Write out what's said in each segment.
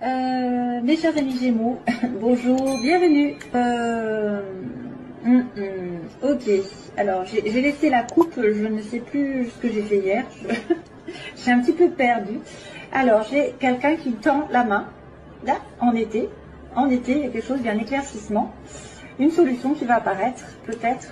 Mes chers amis Gémeaux, bonjour, bienvenue. Ok, alors j'ai laissé la coupe, je ne sais plus ce que j'ai fait hier, je suis un petit peu perdue. Alors j'ai quelqu'un qui tend la main, là, en été, il y a quelque chose, il y a un éclaircissement, une solution qui va apparaître, peut-être,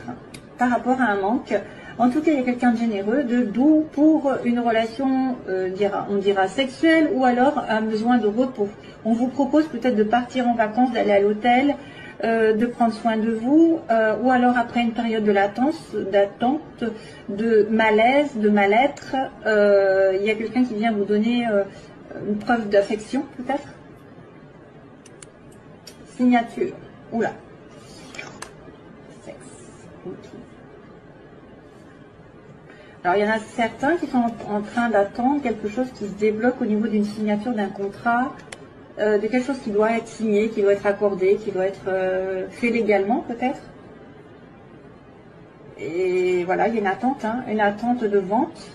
par rapport à un manque. En tout cas, il y a quelqu'un de généreux, de doux pour une relation, on dira sexuelle, ou alors un besoin de repos. On vous propose peut-être de partir en vacances, d'aller à l'hôtel, de prendre soin de vous, ou alors après une période de d'attente, de malaise, de mal-être, il y a quelqu'un qui vient vous donner une preuve d'affection, peut-être. Signature. Oula. Sexe. Ok. Alors, il y en a certains qui sont en train d'attendre quelque chose qui se débloque au niveau d'une signature d'un contrat, de quelque chose qui doit être signé, qui doit être accordé, qui doit être fait légalement peut-être. Et voilà, il y a une attente de vente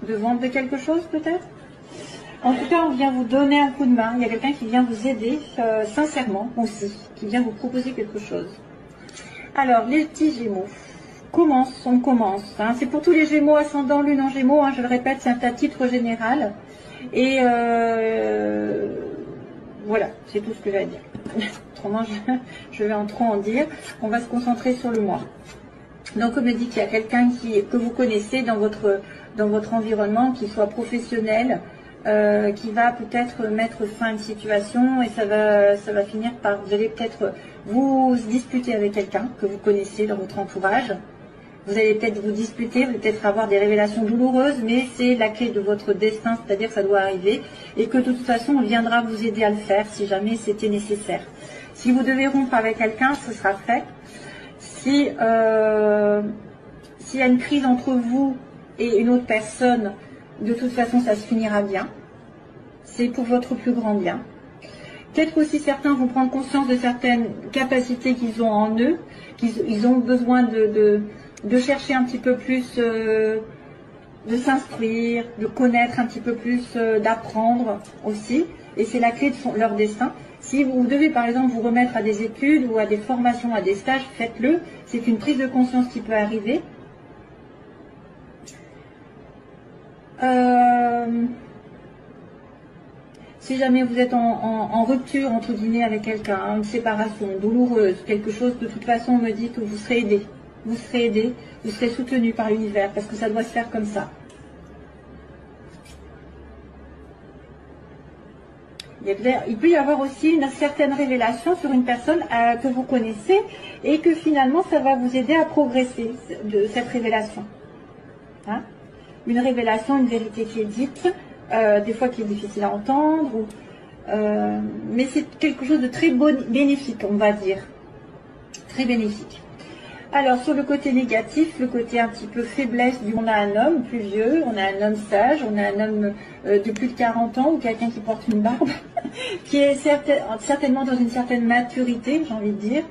de quelque chose peut-être. En tout cas, on vient vous donner un coup de main. Il y a quelqu'un qui vient vous aider sincèrement aussi, qui vient vous proposer quelque chose. Alors, les petits Gémeaux. On commence. Hein. C'est pour tous les Gémeaux, ascendant, lune en Gémeaux. Hein, je le répète, c'est un titre général. Et voilà, c'est tout ce que j'ai à dire. Autrement, je vais en trop en dire. On va se concentrer sur le mois. Donc, on me dit qu'il y a quelqu'un que vous connaissez dans votre environnement, qui soit professionnel, qui va peut-être mettre fin à une situation et ça va finir par, vous allez peut-être vous disputer avec quelqu'un que vous connaissez dans votre entourage. Vous allez peut-être vous disputer, vous allez peut-être avoir des révélations douloureuses, mais c'est la clé de votre destin, c'est-à-dire que ça doit arriver et que de toute façon, on viendra vous aider à le faire si jamais c'était nécessaire. Si vous devez rompre avec quelqu'un, ce sera fait. S'il y a une crise entre vous et une autre personne, de toute façon, ça se finira bien. C'est pour votre plus grand bien. Peut-être aussi certains vont prendre conscience de certaines capacités qu'ils ont en eux, qu'ils ont besoin de chercher un petit peu plus, de s'instruire, de connaître un petit peu plus, d'apprendre aussi. Et c'est la clé de leur destin. Si vous devez par exemple vous remettre à des études ou à des formations, à des stages, faites-le. C'est une prise de conscience qui peut arriver. Si jamais vous êtes en rupture entre guillemets avec quelqu'un, une séparation douloureuse, quelque chose, de toute façon on me dit que vous serez aidé. Vous serez aidé, vous serez soutenu par l'univers parce que ça doit se faire comme ça. Il peut y avoir aussi une certaine révélation sur une personne que vous connaissez et que finalement ça va vous aider à progresser de cette révélation. Hein? Une révélation, une vérité qui est dite, des fois qui est difficile à entendre, mais c'est quelque chose de très bénéfique, on va dire. Très bénéfique. Alors, sur le côté négatif, le côté un petit peu faiblesse, on a un homme plus vieux, on a un homme sage, on a un homme de plus de 40 ans, ou quelqu'un qui porte une barbe, qui est certainement dans une certaine maturité, j'ai envie de dire,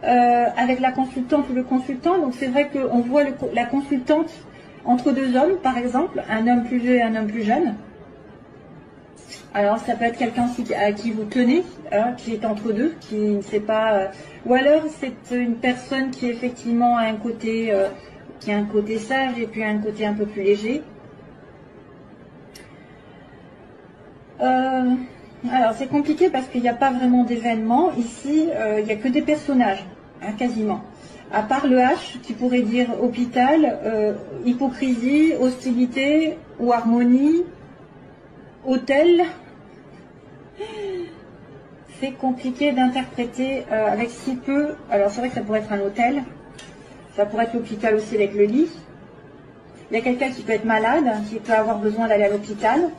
avec la consultante ou le consultant. Donc, c'est vrai qu'on voit la consultante entre deux hommes, par exemple, un homme plus vieux et un homme plus jeune. Alors, ça peut être quelqu'un à qui vous tenez, hein, qui est entre deux, qui ne sait pas... ou alors, c'est une personne qui, effectivement, a un côté, sage et puis un côté un peu plus léger. Alors, c'est compliqué parce qu'il n'y a pas vraiment d'événement. Ici, il n'y a que des personnages, hein, quasiment. À part le H, qui pourrait dire hôpital, hypocrisie, hostilité ou harmonie, hôtel. C'est compliqué d'interpréter avec si peu. Alors c'est vrai que ça pourrait être un hôtel, ça pourrait être l'hôpital aussi avec le lit. Il y a quelqu'un qui peut être malade, qui peut avoir besoin d'aller à l'hôpital.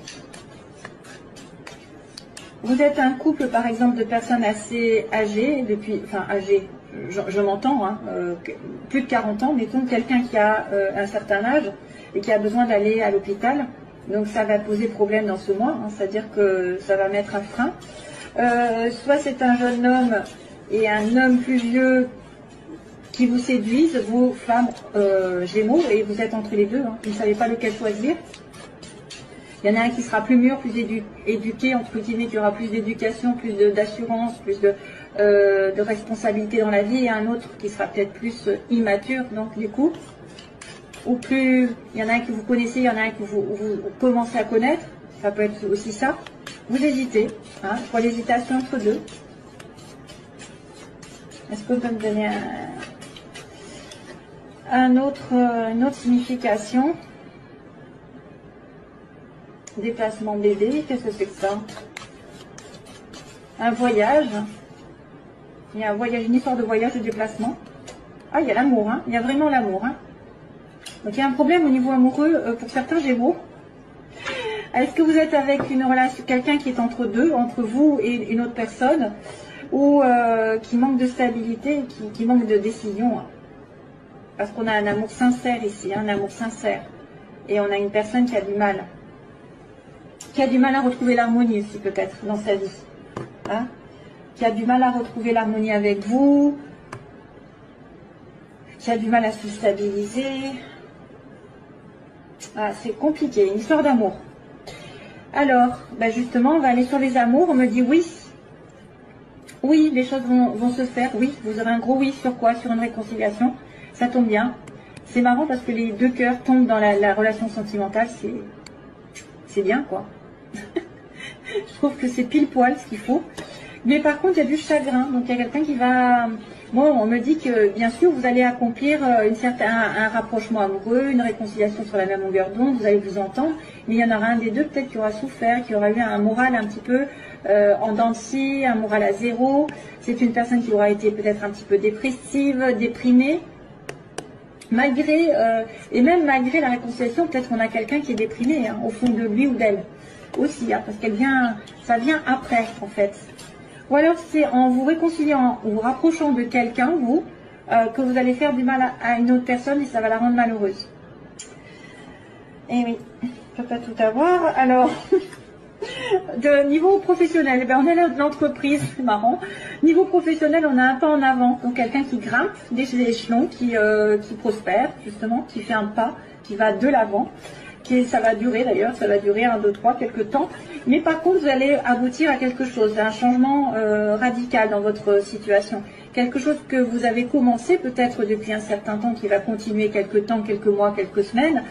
Vous êtes un couple par exemple de personnes assez âgées, âgées, je m'entends, hein, plus de 40 ans, mettons quelqu'un qui a un certain âge et qui a besoin d'aller à l'hôpital. Donc ça va poser problème dans ce mois, hein, c'est-à-dire que ça va mettre un frein. Soit c'est un jeune homme et un homme plus vieux qui vous séduisent, vous femmes Gémeaux, et vous êtes entre les deux, hein, vous ne savez pas lequel choisir. Il y en a un qui sera plus mûr, plus éduqué, entre guillemets, qui aura plus d'éducation, plus d'assurance, plus de responsabilité dans la vie, et un autre qui sera peut-être plus immature, donc du coup, ou plus, il y en a un que vous connaissez, il y en a un que vous commencez à connaître, ça peut être aussi ça. Vous hésitez, hein, pour l'hésitation entre deux. Est-ce que vous pouvez me donner une autre signification? Déplacement bébé, qu'est-ce que c'est que ça? Un voyage. Il y a un voyage, une histoire de voyage, de déplacement. Ah, il y a l'amour, hein. Il y a vraiment l'amour, hein. Donc il y a un problème au niveau amoureux pour certains Gémeaux. Est-ce que vous êtes avec une relation, quelqu'un qui est entre deux, entre vous et une autre personne, ou qui manque de stabilité, qui manque de décision, hein. Parce qu'on a un amour sincère ici, hein, un amour sincère. Et on a une personne qui a du mal. Qui a du mal à retrouver l'harmonie aussi peut-être dans sa vie. Hein, qui a du mal à retrouver l'harmonie avec vous. Qui a du mal à se stabiliser. Ah, c'est compliqué, une histoire d'amour. Alors, ben justement, on va aller sur les amours. On me dit oui. Oui, les choses vont se faire. Oui, vous aurez un gros oui sur quoi? Sur une réconciliation. Ça tombe bien. C'est marrant parce que les deux cœurs tombent dans la relation sentimentale. C'est bien, quoi. Je trouve que c'est pile poil ce qu'il faut. Mais par contre, il y a du chagrin. Donc, il y a quelqu'un qui va... Moi, on me dit que, bien sûr, vous allez accomplir un rapprochement amoureux, une réconciliation sur la même longueur d'onde, vous allez vous entendre. Mais il y en aura un des deux, peut-être, qui aura souffert, qui aura eu un moral un petit peu en dents de scie, un moral à zéro. C'est une personne qui aura été peut-être un petit peu dépressive, déprimée. Malgré, et même malgré la réconciliation, peut-être qu'on a quelqu'un qui est déprimé, hein, au fond de lui ou d'elle. Aussi, hein, parce ça vient après, en fait. Ou alors c'est en vous réconciliant ou vous rapprochant de quelqu'un, vous, que vous allez faire du mal à une autre personne et ça va la rendre malheureuse. Et oui, je ne peux pas tout avoir. Alors, de niveau professionnel, eh bien, on est là de l'entreprise, c'est marrant. Niveau professionnel, on a un pas en avant. Donc quelqu'un qui grimpe des échelons, qui prospère, justement, qui fait un pas, qui va de l'avant. Ça va durer d'ailleurs, ça va durer 1, 2, 3, quelques temps. Mais par contre, vous allez aboutir à quelque chose, à un changement radical dans votre situation. Quelque chose que vous avez commencé peut-être depuis un certain temps, qui va continuer quelques temps, quelques mois, quelques semaines,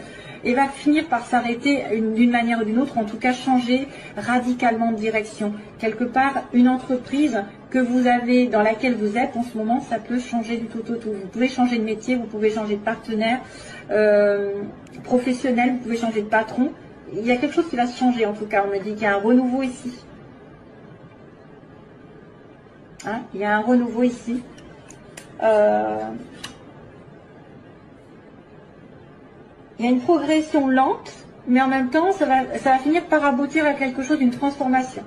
et va finir par s'arrêter d'une manière ou d'une autre, en tout cas changer radicalement de direction. Quelque part, une entreprise que vous avez, dans laquelle vous êtes en ce moment, ça peut changer du tout au tout. Vous pouvez changer de métier, vous pouvez changer de partenaire professionnel, vous pouvez changer de patron. Il y a quelque chose qui va se changer en tout cas. On me dit qu'il y a un renouveau ici. Hein, il y a un renouveau ici. Il y a une progression lente, mais en même temps, ça va finir par aboutir à quelque chose, une transformation.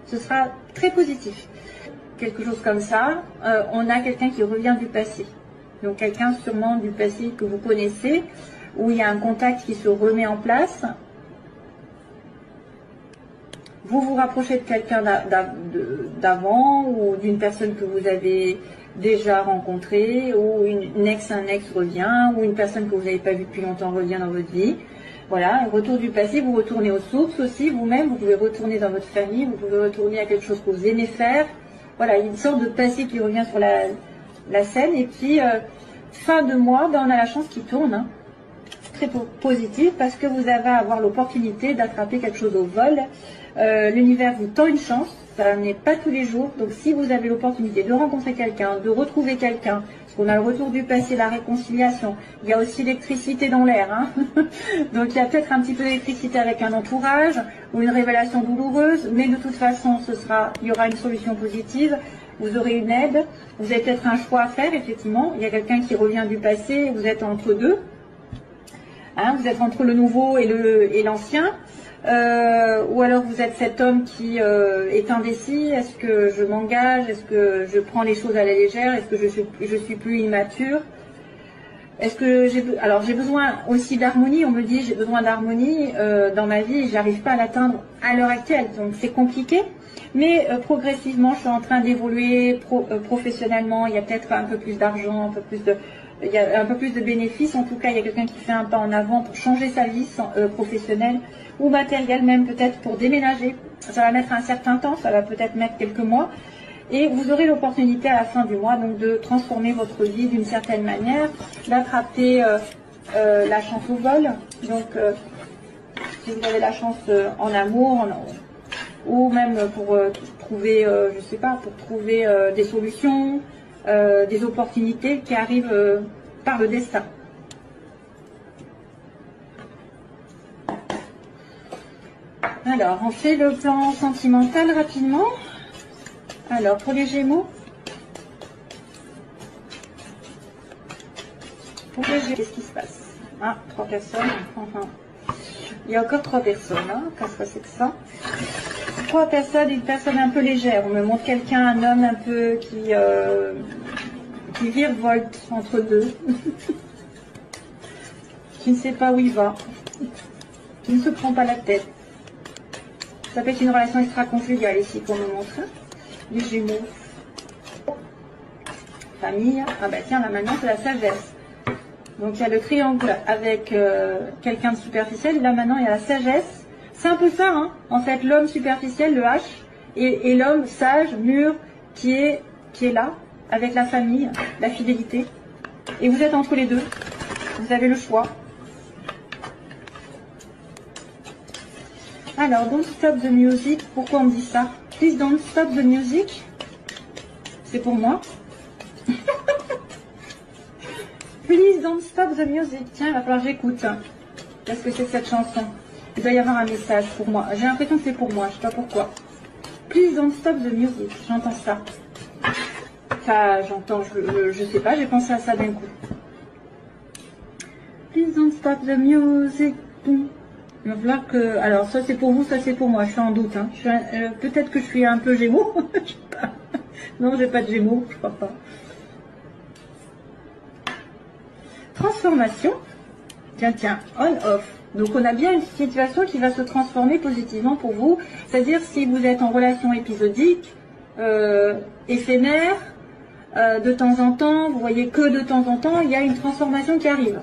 Ce sera très positif. Quelque chose comme ça, on a quelqu'un qui revient du passé. Donc quelqu'un sûrement du passé que vous connaissez, où il y a un contact qui se remet en place. Vous vous rapprochez de quelqu'un d'avant ou d'une personne que vous avez déjà rencontrée, ou un ex revient, ou une personne que vous n'avez pas vue depuis longtemps revient dans votre vie. Voilà, retour du passé, vous retournez aux sources aussi, vous-même, vous pouvez retourner dans votre famille, vous pouvez retourner à quelque chose que vous aimez faire. Voilà, il y a une sorte de passé qui revient sur la scène, et puis fin de mois, ben, on a la chance qui tourne, hein. Très positif parce que vous allez avoir l'opportunité d'attraper quelque chose au vol. L'univers vous tend une chance, ça n'est pas tous les jours. Donc si vous avez l'opportunité de rencontrer quelqu'un, de retrouver quelqu'un, parce qu'on a le retour du passé, la réconciliation, il y a aussi l'électricité dans l'air, hein. Donc il y a peut-être un petit peu d'électricité avec un entourage ou une révélation douloureuse, mais de toute façon il y aura une solution positive. Vous aurez une aide, vous avez peut-être un choix à faire, effectivement. Il y a quelqu'un qui revient du passé, vous êtes entre deux. Hein, vous êtes entre le nouveau et l'ancien, ou alors vous êtes cet homme qui est indécis. Est-ce que je m'engage? Est-ce que je prends les choses à la légère? Est-ce que je suis plus immature? Est-ce que j'ai besoin aussi d'harmonie? On me dit j'ai besoin d'harmonie dans ma vie et j'arrive pas à l'atteindre à l'heure actuelle, donc c'est compliqué. Mais progressivement, je suis en train d'évoluer professionnellement. Il y a peut-être un peu plus d'argent, un peu plus il y a un peu plus de bénéfices. En tout cas, il y a quelqu'un qui fait un pas en avant pour changer sa vie professionnelle ou matérielle, même peut-être pour déménager. Ça va mettre un certain temps, ça va peut-être mettre quelques mois. Et vous aurez l'opportunité à la fin du mois donc de transformer votre vie d'une certaine manière, d'attraper la chance au vol. Donc, si vous avez la chance en amour, ou même pour trouver, je sais pas, pour trouver des solutions, des opportunités qui arrivent par le destin. Alors, on fait le plan sentimental rapidement. Alors, pour les Gémeaux, qu'est-ce qui se passe? Ah, 3 personnes. Enfin, il y a encore 3 personnes. Hein. Qu'est-ce que c'est que ça? 3 personnes, une personne un peu légère. On me montre quelqu'un, un homme un peu qui virevolte entre deux, qui ne sait pas où il va, qui ne se prend pas la tête. Ça peut être une relation extra-conjugale ici qu'on me montre. Les Gémeaux. Famille. Ah bah tiens, là maintenant c'est la sagesse. Donc il y a le triangle avec quelqu'un de superficiel. Et là maintenant il y a la sagesse. C'est un peu ça, hein. En fait, l'homme superficiel, le H, et l'homme sage, mûr, qui est là, avec la famille, la fidélité. Et vous êtes entre les deux. Vous avez le choix. Alors, don't stop the music. Pourquoi on me dit ça? Please don't stop the music. C'est pour moi. Please don't stop the music. Tiens, il va falloir que j'écoute. Qu'est-ce que c'est que cette chanson? Il doit y avoir un message pour moi. J'ai l'impression que c'est pour moi. Je sais pas pourquoi. Please don't stop the music. J'entends ça. Enfin, j'entends, je sais pas, j'ai pensé à ça d'un coup. Please don't stop the music. Il va falloir que... Alors, ça c'est pour vous, ça c'est pour moi. Je suis en doute. Hein. Peut-être que je suis un peu Gémeaux. Je sais pas. Non, j'ai pas de Gémeaux, je crois pas. Transformation. Tiens, on-off. Donc on a bien une situation qui va se transformer positivement pour vous. C'est-à-dire si vous êtes en relation épisodique, éphémère, de temps en temps, vous voyez que de temps en temps, il y a une transformation qui arrive.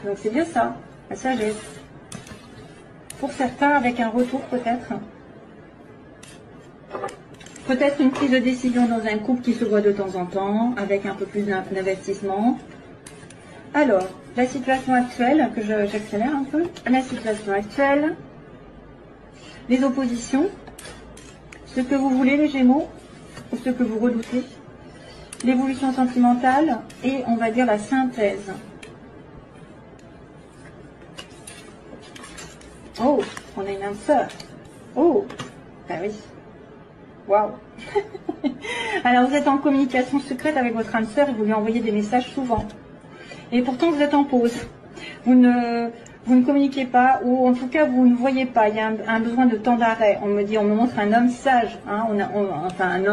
Donc c'est bien ça, la sagesse. Pour certains, avec un retour peut-être. Peut-être une prise de décision dans un couple qui se voit de temps en temps, avec un peu plus d'investissement. Alors, la situation actuelle, que j'accélère un peu, la situation actuelle, les oppositions, ce que vous voulez les Gémeaux, ou ce que vous redoutez, l'évolution sentimentale et on va dire la synthèse. Oh, on a une âme sœur. Oh, ah oui. Waouh. Alors vous êtes en communication secrète avec votre âme sœur et vous lui envoyez des messages souvent. Et pourtant vous êtes en pause. Vous ne communiquez pas, ou en tout cas vous ne voyez pas. Il y a un besoin de temps d'arrêt. On me montre un homme sage, hein, enfin un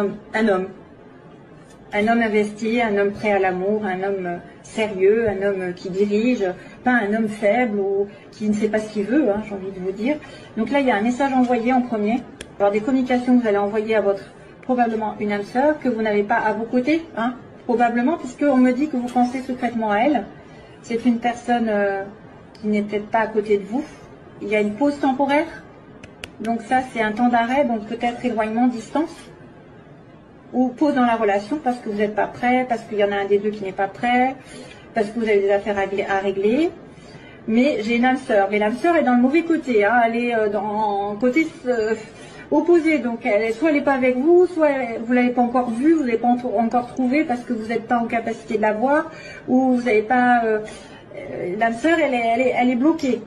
homme investi, un homme prêt à l'amour, un homme sérieux, un homme qui dirige, pas un homme faible ou qui ne sait pas ce qu'il veut, hein, j'ai envie de vous dire. Donc là il y a un message envoyé en premier. Alors des communications que vous allez envoyer à votre, probablement une âme sœur, que vous n'avez pas à vos côtés, hein, probablement, puisqu'on me dit que vous pensez secrètement à elle. C'est une personne qui n'est peut-être pas à côté de vous. Il y a une pause temporaire. Donc ça, c'est un temps d'arrêt, donc peut-être éloignement, distance. Ou pause dans la relation parce que vous n'êtes pas prêt, parce qu'il y en a un des deux qui n'est pas prêt, parce que vous avez des affaires à régler. Mais j'ai une âme sœur. Mais l'âme sœur est dans le mauvais côté. Hein. Elle est dans le côté opposé. Donc soit elle n'est pas avec vous, soit vous ne l'avez pas encore vue, vous ne l'avez pas encore trouvée parce que vous n'êtes pas en capacité de la voir, ou vous n'avez pas... l'âme sœur, elle est bloquée.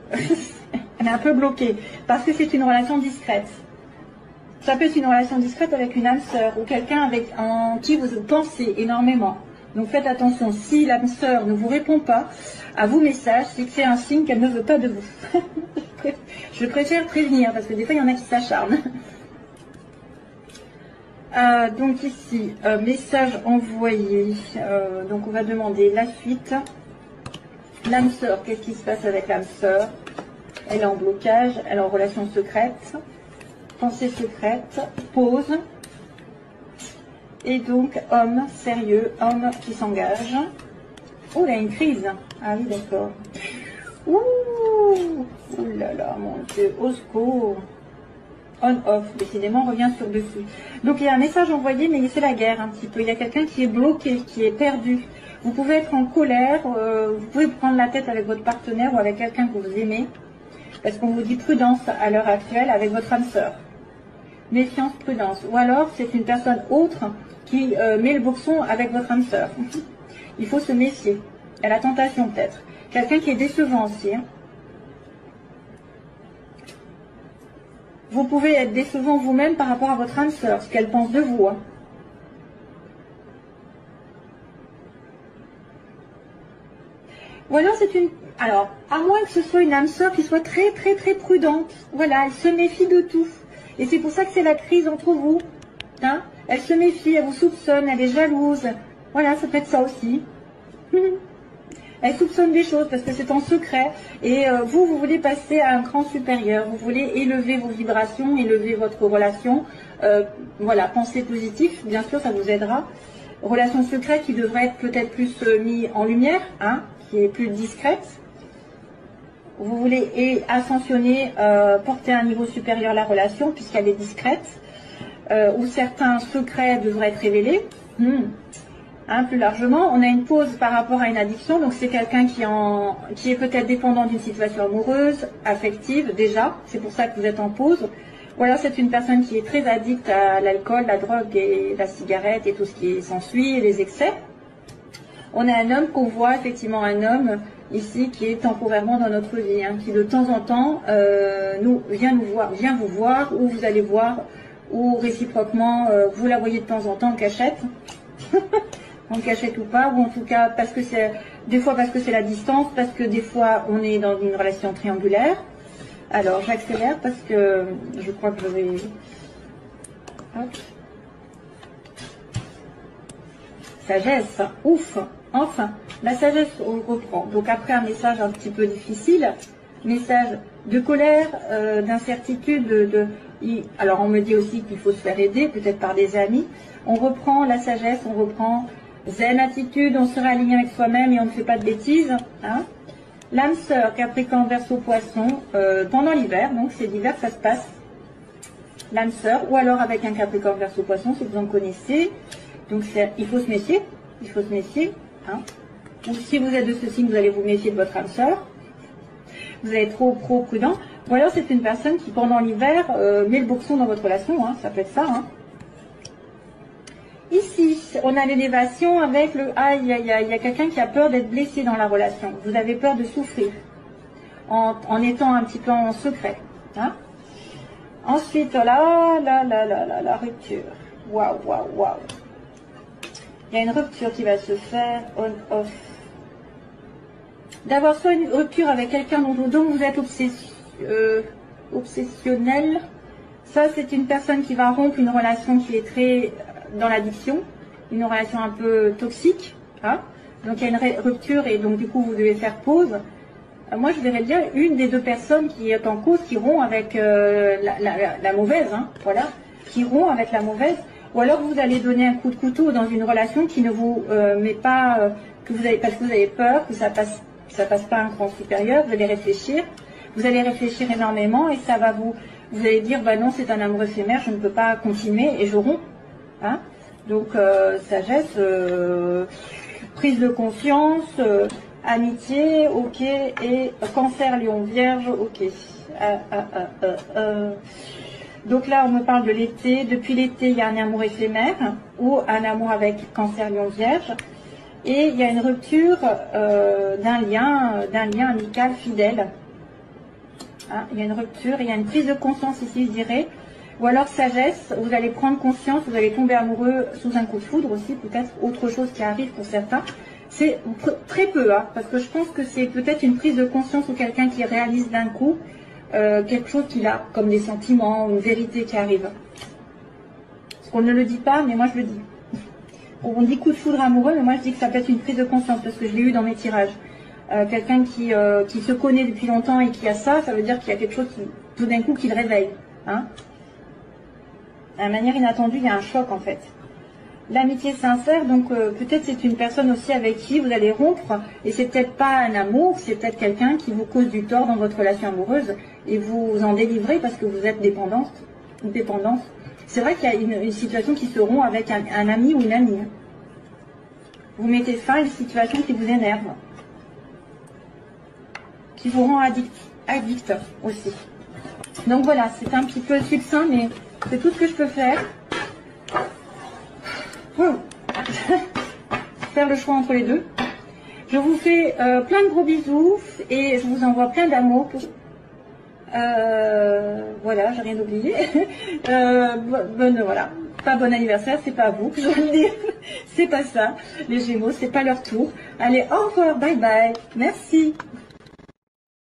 Elle est un peu bloquée. Parce que c'est une relation discrète. Ça peut être une relation discrète avec une âme sœur ou quelqu'un en qui vous pensez énormément. Donc faites attention, si l'âme sœur ne vous répond pas à vos messages, c'est que c'est un signe qu'elle ne veut pas de vous. Je préfère prévenir parce que des fois il y en a qui s'acharnent. Donc ici, message envoyé. Donc on va demander la suite. L'âme sœur, qu'est-ce qui se passe avec l'âme sœur? Elle est en blocage, elle est en relation secrète. Pensée secrète, pause, et donc homme sérieux, homme qui s'engage. Oh, là, une crise. Ah oui, d'accord. Ouh, ouh là là, mon Dieu, au secours. On-off, décidément, on revient sur dessus. Donc, il y a un message envoyé, mais c'est la guerre un petit peu. Il y a quelqu'un qui est bloqué, qui est perdu. Vous pouvez être en colère, vous pouvez prendre la tête avec votre partenaire ou avec quelqu'un que vous aimez. Parce qu'on vous dit prudence à l'heure actuelle avec votre âme sœur. Méfiance, prudence. Ou alors, c'est une personne autre qui met le boxon avec votre âme sœur. Il faut se méfier. Il y a la tentation peut-être. Quelqu'un qui est décevant aussi. Hein. Vous pouvez être décevant vous-même par rapport à votre âme sœur, ce qu'elle pense de vous. Hein. Ou alors c'est une... Alors, à moins que ce soit une âme sœur qui soit très très très prudente. Voilà, elle se méfie de tout. Et c'est pour ça que c'est la crise entre vous. Hein, elle se méfie, elle vous soupçonne, elle est jalouse. Voilà, ça peut être ça aussi. Elle soupçonne des choses parce que c'est en secret. Et vous voulez passer à un cran supérieur. Vous voulez élever vos vibrations, élever votre relation. Voilà, pensez positif, bien sûr, ça vous aidera. Relation secrète qui devrait être peut-être plus mise en lumière, hein, qui est plus discrète. Vous voulez ascensionner, porter à un niveau supérieur la relation puisqu'elle est discrète. Où certains secrets devraient être révélés. Hein, plus largement, on a une pause par rapport à une addiction, donc c'est quelqu'un qui est peut-être dépendant d'une situation amoureuse, affective déjà, c'est pour ça que vous êtes en pause. Ou alors c'est une personne qui est très addicte à l'alcool, la drogue et la cigarette et tout ce qui s'ensuit, et les excès. On a un homme qu'on voit, effectivement un homme ici qui est temporairement dans notre vie, hein, qui de temps en temps vient vous voir, ou vous allez voir, ou réciproquement, vous la voyez de temps en temps en cachette. En cachette ou pas, ou en tout cas parce que c'est des fois parce que c'est la distance, parce que des fois on est dans une relation triangulaire. Alors j'accélère parce que je crois que je vais... Hop. Sagesse, ouf, enfin, la sagesse on reprend. Donc après un message un petit peu difficile, message de colère, d'incertitude, alors on me dit aussi qu'il faut se faire aider, peut-être par des amis. On reprend la sagesse, on reprend zen attitude, on sera aligné avec soi-même et on ne fait pas de bêtises. Hein. L'âme sœur, Capricorne, Verseau, Poisson, pendant l'hiver, donc c'est l'hiver ça se passe. L'âme sœur, ou alors avec un Capricorne, Verseau, Poisson, si vous en connaissez. Donc il faut se méfier, il faut se méfier. Hein. Ou si vous êtes de ce signe, vous allez vous méfier de votre âme sœur. Vous allez être trop prudent. Ou alors c'est une personne qui pendant l'hiver met le boxon dans votre relation, hein, ça peut être ça. Hein. Ici, on a l'élévation avec le... Ah, il y a quelqu'un qui a peur d'être blessé dans la relation. Vous avez peur de souffrir en étant un petit peu en secret. Hein. Ensuite, la rupture. Waouh, waouh, waouh. Il y a une rupture qui va se faire on-off. D'avoir soit une rupture avec quelqu'un dont vous êtes obsessionnel. Ça, c'est une personne qui va rompre une relation qui est très dans l'addiction, une relation un peu toxique. Hein. Donc il y a une rupture et donc du coup vous devez faire pause. Moi je verrais bien une des deux personnes qui est en cause qui rompt avec la mauvaise, hein, voilà, qui rompt avec la mauvaise. Ou alors vous allez donner un coup de couteau dans une relation qui ne vous met pas, parce que vous avez peur que ça passe pas un cran supérieur. Vous allez réfléchir énormément et ça va vous allez dire bah non c'est un amour éphémère, je ne peux pas continuer et je romps. Hein. Donc sagesse, prise de conscience, amitié, ok, et Cancer, Lion, Vierge, ok. Donc là on me parle de l'été. Depuis l'été il y a un amour éphémère ou un amour avec Cancer, Lion, Vierge, et il y a une rupture d'un lien amical fidèle. Hein, il y a une rupture, il y a une prise de conscience ici je dirais. Ou alors sagesse, vous allez prendre conscience, vous allez tomber amoureux sous un coup de foudre aussi, peut-être autre chose qui arrive pour certains. C'est très peu, hein, parce que je pense que c'est peut-être une prise de conscience ou quelqu'un qui réalise d'un coup quelque chose qu'il a, comme des sentiments, une vérité qui arrive. Parce qu'on ne le dit pas, mais moi je le dis. On dit coup de foudre amoureux, mais moi je dis que ça peut être une prise de conscience, parce que je l'ai eu dans mes tirages. Quelqu'un qui se connaît depuis longtemps et qui a ça veut dire qu'il y a quelque chose qui, tout d'un coup, qui le réveille. Hein. De manière inattendue, il y a un choc en fait. l'amitié sincère, donc peut-être c'est une personne aussi avec qui vous allez rompre, et c'est peut-être pas un amour, c'est peut-être quelqu'un qui vous cause du tort dans votre relation amoureuse, et vous en délivrez parce que vous êtes dépendante. C'est vrai qu'il y a une situation qui se rompt avec un ami ou une amie. Vous mettez fin à une situation qui vous énerve, qui vous rend addict aussi. Donc voilà, c'est un petit peu succinct, mais c'est tout ce que je peux faire. Faire le choix entre les deux. Je vous fais plein de gros bisous et je vous envoie plein d'amour. Voilà, j'ai rien oublié. Voilà. Pas bon anniversaire, c'est pas à vous que je dois le dire. C'est pas ça. Les Gémeaux, c'est pas leur tour. Allez, au revoir, bye bye. Merci.